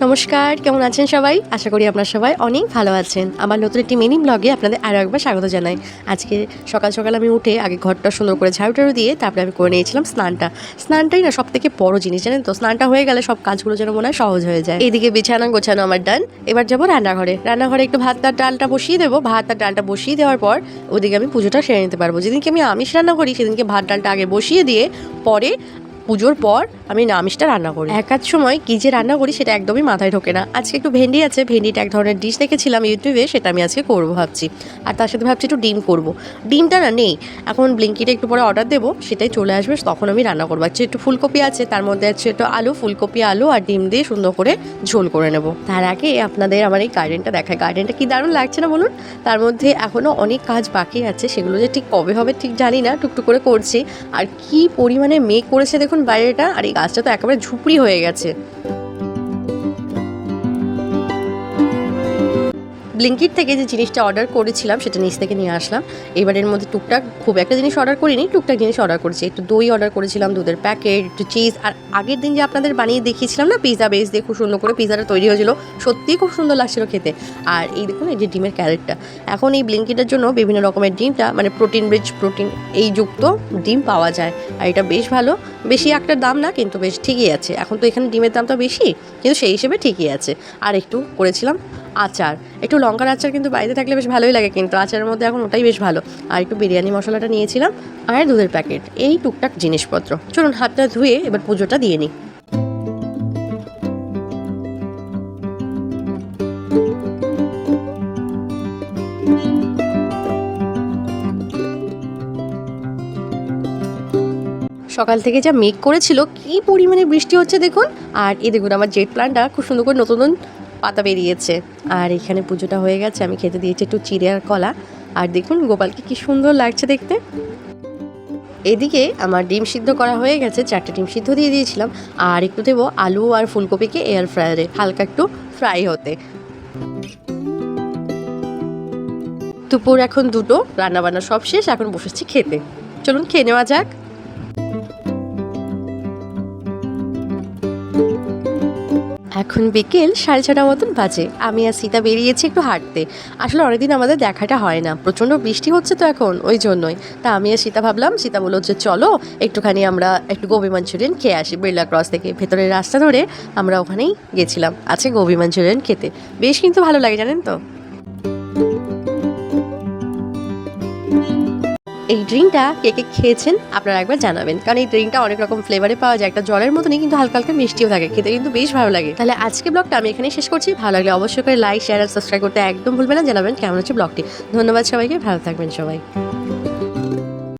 নমস্কার, কেমন আছেন সবাই? আশা করি আপনারা সবাই অনেক ভালো আছেন। আমার নতুন একটি মিনি ব্লগে আপনাদের আরও একবার স্বাগত জানাই। আজকে সকাল সকাল আমি উঠে আগে ঘরটা সুন্দর করে ঝাড়ু দিয়ে তারপরে আমি করে নিয়েছিলাম স্নানটা। স্নানটাই না সবথেকে বড় জিনিস, জানেন তো? স্নানটা হয়ে গেলে সব কাজগুলো যেন মনে হয় সহজ হয়ে যায়। এদিকে বিছানা গোছানো আমার ডান। এবার যাবো রান্নাঘরে একটু ভাত আর ডালটা বসিয়ে দেবো। ভাত আর ডালটা বসিয়ে দেওয়ার পর ওদিকে আমি পুজোটা সেরে নিতে পারবো। যেদিনকে আমি আমিষ রান্না করি সেদিনকে ভাত ডালটা আগে বসিয়ে দিয়ে পরে পুজোর পর আমি আমিষটা রান্না করি। একাধ সময় কী যে রান্না করি সেটা একদমই মাথায় ঢোকে না। আজকে একটু ভেন্ডি আছে, ভেন্ডিটা এক ধরনের ডিশ দেখেছিলাম ইউটিউবে, সেটা আমি আজকে করবো ভাবছি। আর তার সাথে ভাবছি একটু ডিম করবো। ডিমটা না নেই, এখন ব্লিঙ্কিটে একটু পরে অর্ডার দেবো, সেটাই চলে আসবে, তখন আমি রান্না করবো। আজকে একটু ফুলকপি আছে, তার মধ্যে আছে একটু আলু, ফুলকপি আলু আর ডিম দিয়ে সুন্দর করে ঝোল করে নেবো। তার আগে আপনাদের আমার এই গার্ডেনটা দেখায়। গার্ডেনটা কি দারুণ লাগছে না বলুন? তার মধ্যে এখনও অনেক কাজ বাকি আছে, সেগুলো যে ঠিক কবে হবে ঠিক জানি না, টুকটুক করে করছি। আর কি পরিমাণে মেঘ করেছে দেখুন বাইরেটা, আর এই গাছটা তো একেবারে ঝুপড়ি হয়ে গেছে। ব্লিঙ্কিট থেকে যে জিনিসটা অর্ডার করেছিলাম সেটা নিচ থেকে নিয়ে আসলাম। এবারের মধ্যে টুকটাক খুব একটা জিনিস অর্ডার করিনি, টুকটাক জিনিস অর্ডার করেছি। একটু দই অর্ডার করেছিলাম, দুধের প্যাকেট, একটু চিজ। আর আগের দিন যে আপনাদের বানিয়ে দেখিয়েছিলাম না পিৎজা বেস দিয়ে, খুব সুন্দর করে পিৎজাটা তৈরি হয়েছিল, সত্যিই খুব সুন্দর লাগছিল খেতে। আর এই দেখুন এই যে ডিমের ক্যারেটটা, এখন এই ব্লিঙ্কিটের জন্য বিভিন্ন রকমের ডিমটা মানে প্রোটিন এই যুক্ত ডিম পাওয়া যায়। আর এটা বেশ ভালো, বেশি একটা দাম না, কিন্তু বেশ ঠিকই আছে। এখন তো এখানে ডিমের দামটা বেশি, কিন্তু সেই হিসেবে ঠিকই আছে। আর একটু করেছিলাম আচার, একটু লঙ্কার আচার, কিন্তু বাড়িতে থাকলে বেশ ভালোই লাগে, কিন্তু আচারের মধ্যে এখন ওটাই বেশ ভালো। আর একটু বিরিয়ানি মশলাটা নিয়েছিলাম, আর দুধের প্যাকেট, এই টুকটাক জিনিসপত্র। চলুন হাতটা ধুয়ে এবার পুজোটা দিয়ে নিই। সকাল থেকে যা মেঘ করেছিল, কি পরিমাণে বৃষ্টি হচ্ছে দেখুন। আর এই দেখুন আমার জেট প্ল্যান্টটা খুব সুন্দর করে নতুন পাতা বেরিয়েছে। আর এখানে পুজোটা হয়ে গেছে, আমি খেতে দিয়েছি একটু চিড়ে আর কলা। আর দেখুন গোপালকে কি সুন্দর লাগছে দেখতে। এদিকে আমার ডিম সিদ্ধ করা হয়ে গেছে, 4টে ডিম সিদ্ধ দিয়ে দিয়েছিলাম। আর একটু দেবো আলু আর ফুলকপিকে এয়ার ফ্রায়ারে হালকা একটু ফ্রাই হতে। দুপুর এখন 2টো, রান্নাবান্না সব শেষ, এখন বসেছি খেতে। চলুন খেয়ে নেওয়া যাক। এখন বিকেল 6:30 মতন বাজে। আমি আর সীতা বেরিয়েছি একটু হাঁটতে। আসলে অনেকদিন আমাদের দেখাটা হয় না, প্রচণ্ড বৃষ্টি হচ্ছে তো এখন, ওই জন্যই। তা আমি আর সীতা ভাবলাম, সীতা বলল যে চলো একটুখানি আমরা একটু গোবি মাঞ্চুরিয়ান খেয়ে আসি। বিড়লা ক্রস থেকে ভেতরের রাস্তা ধরে আমরা ওখানেই গেছিলাম, আছে গোবি মাঞ্চুরিয়ান খেতে। বেশ কিন্তু ভালো লাগে জানেন তো। এই ড্রিঙ্কটা কে কে খেয়েছেন আপনারা একবার জানাবেন, কারণ এই ড্রিঙ্কটা অনেক রকম ফ্লেভারে পাওয়া যায়, একটা জলের মতনই কিন্তু হালকা হালকা মিষ্টিও থাকে, খেতে কিন্তু বেশ ভালো লাগে। তাহলে আজকে ব্লগটা আমি এখানেই শেষ করছি। ভালো লাগলে অবশ্যই করে লাইক, শেয়ার আর সাবস্ক্রাইব করতে একদম ভুলবেন না। জানাবেন কেমন হচ্ছে ব্লগটি। ধন্যবাদ সবাইকে, ভালো থাকবেন সবাই।